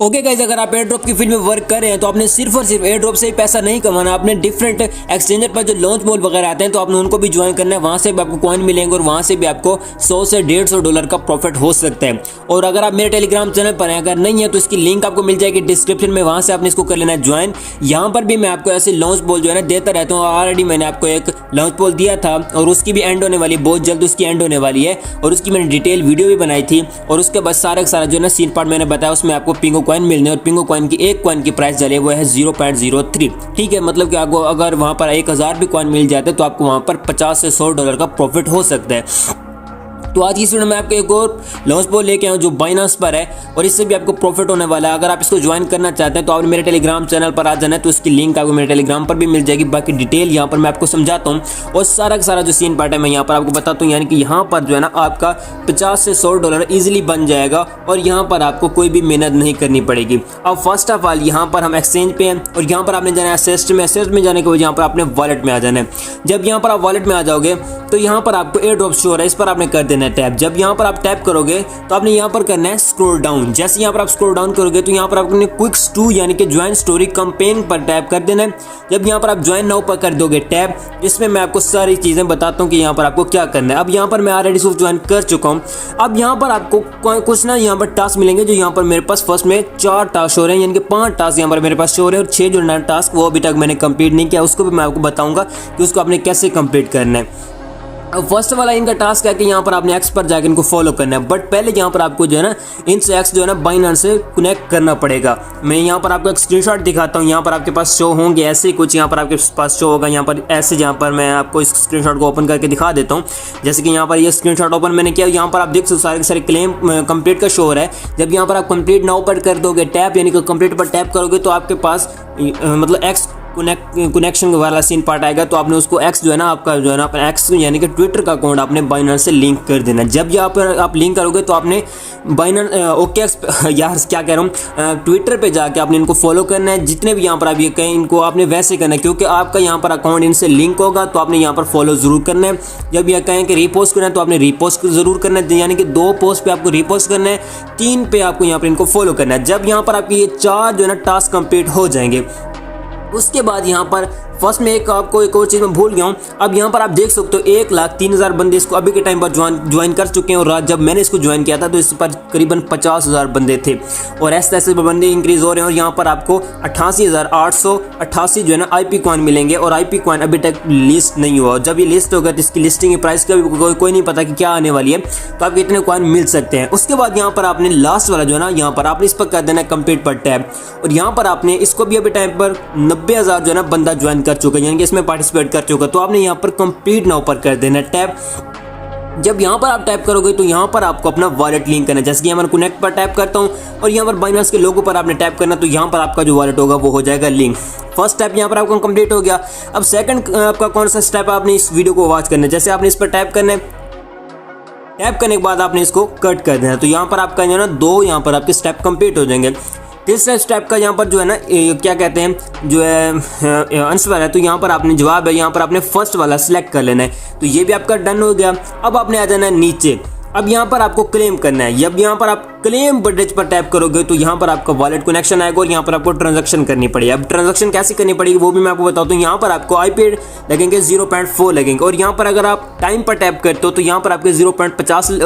Okay guys, अगर आप air drop की फील्ड में वर्क कर रहे हैं तो आपने सिर्फ और सिर्फ एयर ड्रॉप से ही पैसा नहीं कमाना। आपने डिफरेंट एक्सचेंजर पर जो लॉन्च बॉल वगैरह आते हैं तो आपने उनको भी ज्वाइन करना है। वहां से भी आपको कॉइन मिलेंगे और वहां से भी आपको 100 से $150 का प्रॉफिट हो सकता है। और अगर आप मेरे टेलीग्राम चैनल पर हैं, अगर नहीं है तो इसकी लिंक आपको मिल जाएगी डिस्क्रिप्शन में, वहां से आपने इसको कर लेना है ज्वाइन। यहाँ पर भी मैं आपको ऐसे लॉन्च बॉल जो है ना देता रहता हूँ। ऑलरेडी मैंने आपको एक लॉन्च बॉल दिया था और उसकी भी एंड होने वाली, बहुत जल्द उसकी एंड होने वाली है और उसकी मैंने डिटेल वीडियो भी बनाई थी। और उसके बाद सारा का सारा जो है ना सीन पार्ट मैंने बताया, उसमें आपको पिंगो कॉइन मिलने और पिंगो कॉइन की एक कॉइन की प्राइस चले वो है 0.03। ठीक है, मतलब कि आपको अगर वहां पर 1000 भी कॉइन मिल जाते तो आपको वहां पर 50 से $100 का प्रॉफिट हो सकता है। तो आज की इस वीडियो में आपको एक और लॉन्च बॉल लेके आया हूं जो बाइनेंस पर है और इससे भी आपको प्रॉफिट होने वाला है। अगर आप इसको ज्वाइन करना चाहते हैं तो आपने मेरे टेलीग्राम चैनल पर आ जाना है, तो इसकी लिंक आपको मेरे टेलीग्राम पर भी मिल जाएगी। बाकी डिटेल यहाँ पर मैं आपको समझाता हूँ और सारा का सारा जो सीन पार्ट है मैं यहाँ पर आपको बताता हूँ। यानी कि यहाँ पर जो है ना आपका 50 से $100 ईजिली बन जाएगा और यहाँ पर आपको कोई भी मेहनत नहीं करनी पड़ेगी। अब फर्स्ट ऑफ ऑल यहाँ पर हम एक्सचेंज पे हैं और यहाँ पर आपने जाना है असेस्ट में। असेस्ट में जाने के बाद यहाँ पर आपने वॉलेट में आ जाना है। जब यहाँ पर आप वॉलेट में आ जाओगे तो यहाँ पर आपको एयर ड्रॉप शो हो रहा है, इस पर आपने कर देना है टैप। जब यहाँ पर आप टैप करोगे तो आपने यहाँ पर करना है स्क्रॉल डाउन। जैसे यहाँ पर आप स्क्रॉल डाउन करोगे तो यहाँ पर आपने क्विक्स टू यानी कि ज्वाइन स्टोरी कैंपेन पर टैप कर देना है। जब यहाँ पर आप ज्वाइन नाउ पर कर दोगे टैप, जिसमें मैं आपको सारी चीजें बताता हूँ कि यहाँ पर आपको क्या करना है। अब यहाँ पर मैं ऑलरेडी सिर्फ ज्वाइन कर चुका हूँ। अब यहाँ पर आपको कुछ ना यहाँ पर टास्क मिलेंगे जो यहाँ पर मेरे पास फर्स्ट में 4 टास्क हो रहे हैं, यानी कि 5 टास्क यहाँ पर मेरे पास शो हो रहे हैं और 6 जो नया टास्क वो अभी तक मैंने कंप्लीट नहीं किया, उसको भी मैं आपको बताऊंगा कि उसको आपने कैसे कंप्लीट करना है। अब फर्स्ट वाला इनका टास्क है कि यहाँ पर आपने एक्स पर जाकर इनको फॉलो करना है, बट पहले यहाँ पर आपको जो है ना इनसे एक्स जो है ना बाइनेंस से कनेक्ट करना पड़ेगा। मैं यहाँ पर आपको एक स्क्रीनशॉट दिखाता हूँ। यहाँ पर आपके पास शो होंगे ऐसे कुछ, यहाँ पर आपके पास शो होगा यहाँ पर ऐसे, जहाँ पर मैं आपको इस स्क्रीनशॉट को ओपन करके दिखा देता हूँ। जैसे कि यहाँ पर ये स्क्रीनशॉट ओपन मैंने किया, यहाँ पर आप देख सकते सारे सारे क्लेम कंप्लीट का शो हो रहा है। जब यहाँ पर आप कंप्लीट नाउ पर कर दोगे टैप, यानी कि कंप्लीट पर टैप करोगे तो आपके पास मतलब एक्स कनेक्शन वाला सीन पार्ट आएगा। तो आपने उसको एक्स जो है ना आपका जो है ना अपना एक्स यानी कि ट्विटर का अकाउंट आपने बाइनेंस से लिंक कर देना। जब यहाँ पर आप लिंक करोगे तो आपने बाइनेंस OKX यार क्या कह रहा हूँ, ट्विटर पे जाके आपने इनको फॉलो करना है। जितने भी यहाँ पर आप ये कहें इनको आपने वैसे करना है, क्योंकि आपका यहाँ पर अकाउंट इनसे लिंक होगा तो आपने यहाँ पर फॉलो जरूर करना है। जब यह कहें कि रीपोस्ट करना है तो आपने रीपोस्ट जरूर करना है, यानी कि 2 पोस्ट पे आपको रीपोस्ट करना है, 3 पे आपको यहाँ पर इनको फॉलो करना है। जब यहाँ पर आपकी ये 4 जो है ना टास्क कंप्लीट हो जाएंगे उसके बाद यहाँ पर फर्स्ट में आपको एक और चीज़ मैं भूल गया हूँ। अब यहाँ पर आप देख सकते हो 1,03,000 बंदे इसको अभी के टाइम पर ज्वाइन कर चुके हैं और जब मैंने इसको ज्वाइन किया था तो इस पर करीबन 50,000 बंदे थे और ऐसे ऐसे बंदे इंक्रीज हो रहे हैं। और यहाँ पर आपको 88,888 जो है ना IP कॉइन मिलेंगे और IP कॉइन अभी तक लिस्ट नहीं हुआ। जब ये लिस्ट होगा तो इसकी लिस्टिंग की प्राइस का भी कोई नहीं पता कि क्या आने वाली है, तो आपके इतने कॉइन मिल सकते हैं। उसके बाद यहाँ पर आपने लास्ट वाला जो है ना यहाँ पर आपने इस पर कर देना कंप्लीट पर टैप और यहाँ पर आपने इसको भी अभी टाइम पर 90,000 जो है ना बंदा ज्वाइन कर चुका है, यानी कि इसमें पार्टिसिपेट कर चुका। तो आपने यहाँ पर कंप्लीट नाउ पर कर देना टैप। जब यहाँ पर आप टैप करोगे तो यहाँ पर आपको अपना वॉलेट लिंक करना है। जैसे कि मैं कनेक्ट पर टैप करता हूँ और यहाँ पर बाइनेंस के लोगो पर आपने टैप करना, तो यहाँ पर आपका जो वॉलेट होगा वो हो जाएगा लिंक। फर्स्ट स्टेप यहाँ पर आपका कंप्लीट हो गया। अब सेकंड आपका कौन सा स्टेप आपने इस वीडियो को वॉच करना है। जैसे आपने इस पर टैप करना है, टैप करने के बाद आपने इसको कट कर देना है, तो यहाँ पर आपका जो है ना 2 यहाँ पर आपके स्टेप कंप्लीट हो जाएंगे। तीसरे स्टेप का यहाँ पर जो है ना क्या कहते हैं जो है आंसर है, तो यहाँ पर आपने जवाब है, यहाँ पर आपने फर्स्ट वाला सिलेक्ट कर लेना है। तो ये भी आपका डन हो गया। अब आपने आ जाना है नीचे। अब यहाँ पर आपको क्लेम करना है। जब यहाँ पर आप क्लेम बटन पर टैप करोगे तो यहाँ पर आपका वॉलेट कनेक्शन आएगा और यहाँ पर आपको ट्रांजैक्शन करनी पड़ेगी। अब ट्रांजैक्शन कैसे करनी पड़ेगी वो भी मैं आपको बताता हूँ। यहाँ पर आपको IP लगेंगे 0.4 लगेंगे और यहाँ पर अगर आप टाइम पर टैप करते हो तो यहाँ पर आपके 0.50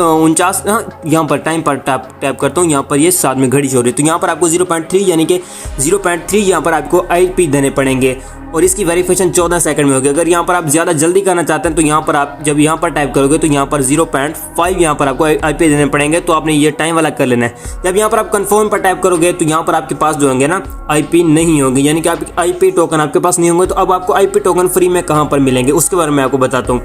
यहाँ पर टाइम पर टैप करता हूँ, यहाँ पर ये साथ में घड़ी हो रही है, तो यहाँ पर आपको 0.3 यानी कि 0.3 यहाँ पर आपको IP देने पड़ेंगे और इसकी वेरिफिकेशन 14 सेकंड में होगी। अगर यहाँ पर आप ज़्यादा जल्दी करना चाहते हैं तो यहाँ पर आप जब यहाँ पर टाइप करोगे तो यहाँ पर 0.5 यहाँ पर आपको IP देने पड़ेंगे, तो आपने ये टाइम वाला कर लेना है। जब यहाँ पर आप कंफर्म पर टाइप करोगे तो यहाँ पर आपके पास जो होंगे ना IP नहीं होंगे, यानी कि आप IP टोकन आपके पास नहीं होंगे। तो अब आपको IP टोकन फ्री में कहाँ पर मिलेंगे उसके बारे में आपको बताता हूँ।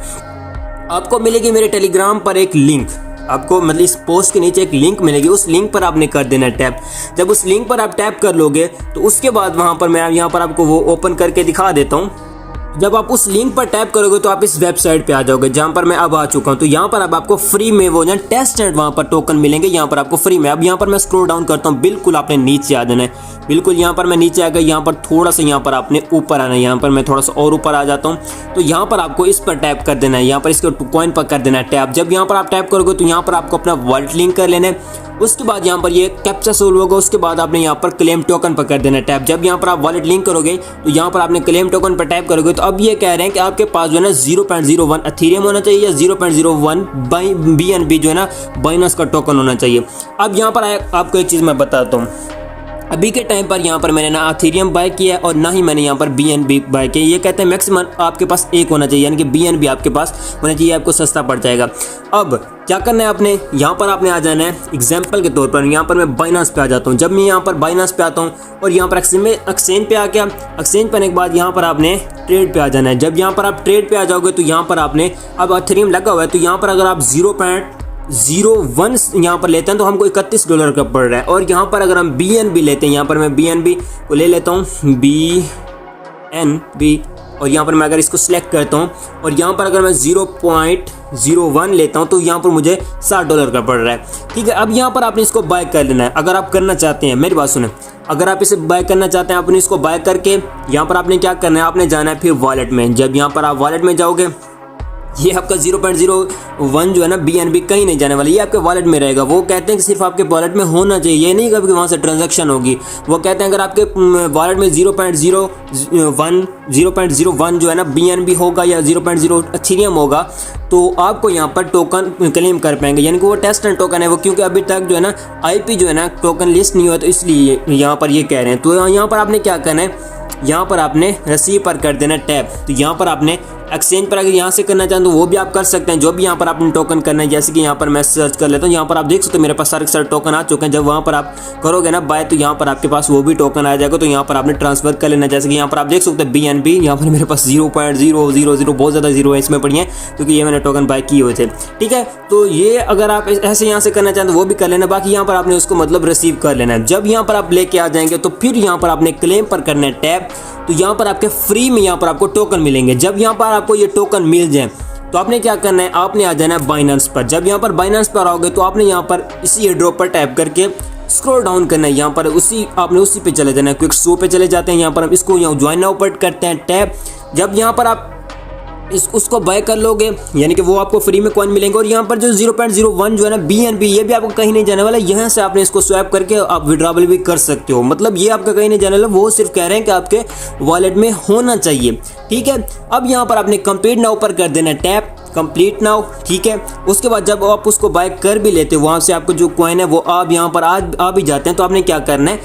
आपको मिलेगी मेरे टेलीग्राम पर एक लिंक, आपको मतलब इस पोस्ट के नीचे एक लिंक मिलेगी, उस लिंक पर आपने कर देना टैप। जब उस लिंक पर आप टैप कर लोगे तो उसके बाद वहां पर मैं यहाँ पर आपको वो ओपन करके दिखा देता हूँ। जब आप उस लिंक पर टैप करोगे तो आप इस वेबसाइट पे आ जाओगे जहां पर मैं अब आ चुका हूं। तो यहाँ पर अब आपको फ्री में वो ना टेस्ट एंड वहां पर टोकन मिलेंगे, यहाँ पर आपको फ्री में। अब यहाँ पर मैं स्क्रॉल डाउन करता हूँ, बिल्कुल आपने नीचे आ जाना है। बिल्कुल यहाँ पर मैं नीचे आ गया, यहाँ पर थोड़ा सा यहाँ पर आपने ऊपर आना है। यहाँ पर मैं थोड़ा सा और ऊपर आ जाता हूँ, तो यहाँ पर आपको इस पर टैप कर देना है, यहाँ पर इसके कॉइन पर कर देना है टैप। जब यहाँ पर आप टैप करोगे तो यहाँ पर आपको अपना वॉलेट लिंक कर लेना है उसके बाद यहाँ पर ये कैप्चा सोल्व होगा। उसके बाद आपने यहाँ पर क्लेम टोकन पर कर देना टैप। जब यहाँ पर आप वॉलेट लिंक करोगे तो यहाँ पर आपने क्लेम टोकन पर टैप करोगे तो अब ये कह रहे हैं कि आपके पास जो है ना 0.01 एथेरियम होना चाहिए या 0.01 BNB जो है ना बाइनेंस का टोकन होना चाहिए। अब यहाँ पर आपको एक चीज़ मैं बताता हूँ, अभी के टाइम पर यहाँ पर मैंने ना एथेरियम बाय किया है और ना ही मैंने यहाँ पर BNB बाय किया। ये कहते हैं मैक्सिमम आपके पास एक होना चाहिए, यानी कि BNB आपके पास होना चाहिए, आपको सस्ता पड़ जाएगा। अब क्या करना है आपने, यहाँ पर आपने आ जाना है एग्जाम्पल के तौर पर। यहाँ पर मैं बाइनेंस पे आ जाता हूँ। जब मैं यहाँ पर बाइनेंस पे आता हूँ और यहाँ पर एक्सचेंज पे आ गया, एक्सचेंज पे आने के बाद यहाँ पर आपने ट्रेड पे आ जाना है। जब यहाँ पर आप ट्रेड पे आ जाओगे तो यहाँ पर आपने, अब एथेरियम लगा हुआ है तो यहाँ पर अगर आप 0.01 यहाँ पर लेते हैं तो हमको $31 का पड़ रहा है। और यहाँ पर अगर हम BNB लेते हैं, यहाँ पर मैं BNB को ले लेता हूँ, BNB, और यहाँ पर मैं अगर इसको सिलेक्ट करता हूँ और यहाँ पर अगर मैं 0.01 लेता हूँ तो यहाँ पर मुझे $60 का पड़ रहा है। ठीक है, अब यहाँ पर आपने इसको बाय कर लेना है। अगर आप करना चाहते हैं, मेरी बात सुने, अगर आप इसे बाय करना चाहते हैं, आपने इसको बाय करके यहाँ पर आपने क्या करना है, आपने जाना है फिर वॉलेट में। जब यहाँ पर आप वॉलेट में जाओगे, ये आपका 0.01 जो है ना BNB कहीं नहीं जाने वाला, ये आपके वॉलेट में रहेगा। वो कहते हैं कि सिर्फ आपके वॉलेट में होना चाहिए, ये नहीं कभी वहाँ से ट्रांजैक्शन होगी। वो कहते हैं अगर आपके वॉलेट में 0.01 जो है ना BNB होगा या 0.0 एथेरियम होगा तो आपको यहाँ पर टोकन क्लेम कर पाएंगे, यानी कि वो टेस्ट एंड टोकन है वो, क्योंकि अभी तक जो है ना IP जो है ना टोकन लिस्ट नहीं हुआ, तो इसलिए यहाँ पर ये कह रहे हैं। तो यहाँ पर आपने क्या करना है, यहाँ पर आपने रिसीव पर कर देना टैप। तो यहाँ पर आपने एक्सचेंज पर अगर यहाँ से करना चाहें तो वो भी आप कर सकते हैं, जो भी यहाँ पर आपने टोकन करना है। जैसे कि यहाँ पर मैं सर्च कर लेता हूँ, यहाँ पर आप देख सकते हो मेरे पास सारे टोकन आ चुके हैं। जब वहाँ पर आप करोगे ना बाय तो यहाँ पर आपके पास वो भी टोकन आ जाएगा, तो यहाँ पर आपने ट्रांसफर कर लेना। जैसे कि यहाँ पर आप देख सकते हैं BNB, यहाँ पर मेरे पास 0.000 बहुत ज़्यादा जीरो है इसमें पड़ी है, क्योंकि ये मैंने टोकन बाय किए हुए थे। ठीक है, तो ये अगर आप ऐसे यहाँ से करना चाहें तो वो भी कर लेना, बाकी यहाँ पर आपने उसको मतलब रिसीव कर लेना है। जब यहाँ पर आप लेके आ जाएंगे तो फिर यहाँ पर आपने क्लेम पर करना है टैप। तो यहाँ पर आपके फ्री में यहाँ पर आपको टोकन मिलेंगे। जब यहाँ पर आपको ये टोकन मिल जाए तो आपने क्या करना है, आपने आ जाना है बाइनेंस पर। जब यहाँ पर बाइनेंस पर आओगे तो आपने यहाँ पर इसी एयरड्रॉप पर टैप करके स्क्रॉल डाउन करना है। यहाँ पर आपने उसी पे चले जाना है, क्विक शो पे चले जाते हैं। यहाँ पर हम इसको यहाँ ज्वाइन नाउ पर करते हैं टैप। जब यहाँ पर आप उसको बाय कर लोगे, यानी कि वो आपको फ्री में कॉइन मिलेंगे। और यहाँ पर जो 0.01 जो है ना BNB, ये भी आपको कहीं नहीं जाने वाला। यहाँ से आपने इसको स्वैप करके आप विड्रॉबल भी कर सकते हो, मतलब ये आपका कहीं नहीं जाने वाला। वो सिर्फ कह रहे हैं कि आपके वॉलेट में होना चाहिए। ठीक है, अब यहाँ पर आपने कंप्लीट नाउ पर कर देना टैप, कंप्लीट नाउ। ठीक है, उसके बाद जब आप उसको बाय कर भी लेते हो, वहाँ से आपको जो कॉइन है वो आप यहाँ पर आ भी जाते हैं, तो आपने क्या करना है,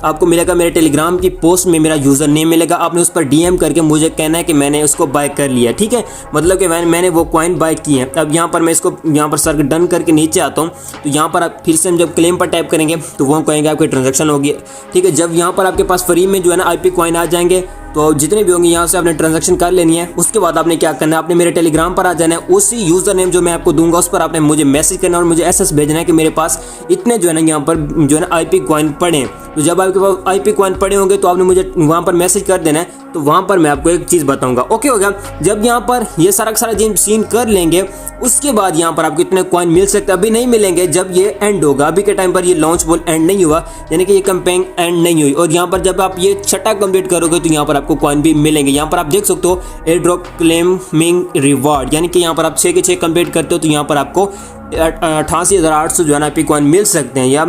आपको मिलेगा मेरे टेलीग्राम की पोस्ट में मेरा यूज़र नेम मिलेगा। आपने उस पर DM करके मुझे कहना है कि मैंने उसको बाय कर लिया। ठीक है, मतलब कि मैंने वो कॉइन बाय की है। अब यहाँ पर मैं इसको यहाँ पर सर डन करके नीचे आता हूँ, तो यहाँ पर आप फिर से हम जब क्लेम पर टाइप करेंगे तो वो कहेंगे आपकी ट्रांजेक्शन होगी। ठीक है, जब यहाँ पर आपके पास फ्री में जो है ना IP कॉइन आ जाएंगे तो जितने भी होंगे यहाँ से आपने ट्रांजैक्शन कर लेनी है। उसके बाद आपने क्या करना है, आपने मेरे टेलीग्राम पर आ जाना है। उसी यूज़र नेम जो मैं आपको दूंगा उस पर आपने मुझे मैसेज करना है और मुझे SS भेजना है कि मेरे पास इतने जो है ना यहाँ पर जो है ना IP कॉइन पड़े। तो जब आपके पास IP कॉइन पड़े होंगे तो आपने मुझे वहाँ पर मैसेज कर देना है, तो वहाँ पर मैं आपको एक चीज़ बताऊंगा। ओके हो गया। जब यहाँ पर ये सारा सीन कर लेंगे उसके बाद यहाँ पर आपको इतने कॉइन मिल सकते हैं। अभी नहीं मिलेंगे, जब ये एंड होगा। अभी के टाइम पर ये लॉन्च बॉल एंड नहीं हुआ, यानी कि ये कैंपेन एंड नहीं हुई। और यहाँ पर जब आप ये छठा कंप्लीट करोगे तो यहाँ पर आपको कॉइन भी मिलेंगे। यहाँ पर आप देख सकते हो एयर ड्रॉप क्लेमिंग रिवॉर्ड, यानी कि यहाँ पर आप 6 के 6 कंप्लीट करते हो तो यहाँ पर आपको 88,800 जो है ना IP कॉइन मिल सकते हैं, या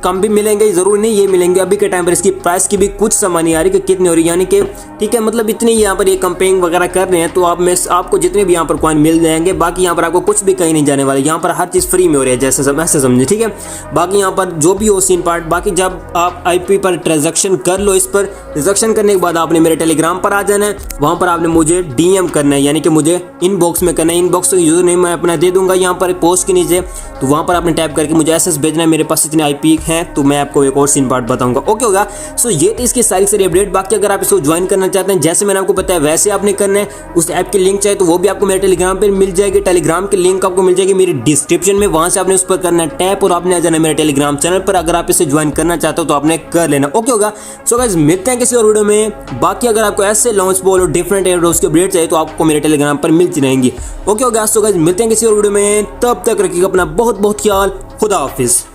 कम भी मिलेंगे, जरूरी नहीं ये मिलेंगे। अभी के टाइम पर इसकी प्राइस की भी कुछ समझ नहीं आ रही कि कितनी हो रही है, यानी कि ठीक है, मतलब इतनी यहाँ पर ये कंपेनिंग वगैरह कर रहे हैं तो आपको जितने भी यहाँ पर कॉइन मिल जाएंगे। बाकी यहाँ पर आपको कुछ भी कहीं नहीं जाने वाले, यहाँ पर हर चीज़ फ्री में हो रही है, जैसे ऐसे समझे। ठीक है, बाकी यहाँ पर जो भी हो सीन पार्ट। बाकी जब आप IP पर ट्रांजेक्शन कर लो, इस पर ट्रांजेक्शन करने के बाद आपने मेरे टेलीग्राम पर आ जाना है। वहाँ पर आपने मुझे DM करना है, यानी कि मुझे इनबॉक्स में करना है। इनबॉक्स का यूजर नेम मैं अपना दे दूंगा यहाँ पर पोस्ट के नीचे, तो वहाँ पर आपने टाइप करके मुझे SS भेजना है। मेरे पास इतने IP हैं तो मैं आपको एक और सीन पार्ट बताऊंगा। ओके होगा। सो ये तो इसकी सारी अपडेट। बाकी अगर आप इसको ज्वाइन करना चाहते हैं, जैसे मैंने आपको बताया वैसे आपने करना है। उस ऐप की लिंक चाहिए तो वो भी आपको मेरे टेलीग्राम पर मिल जाएगी। टेलीग्राम की लिंक आपको मिल जाएगी मेरी डिस्क्रिप्शन में, वहाँ से आपने उस पर करना है टैप और आपने आ जाना मेरे टेलीग्राम चैनल पर। अगर आप इसे ज्वाइन करना चाहते हो तो आपने कर लेना। ओके होगा। सो गाइस मिलते हैं किसी और वीडियो में। बाकी अगर आपको ऐसे लॉन्च बॉल और डिफरेंट एयरड्रॉप्स की अपडेट चाहिए तो आपको मेरे टेलीग्राम पर मिलती रहेंगी। ओके होगा। सो गाइस मिलते हैं किसी और वीडियो में, तब तक रखिएगा अपना बहुत बहुत ख्याल। खुदा हाफिज।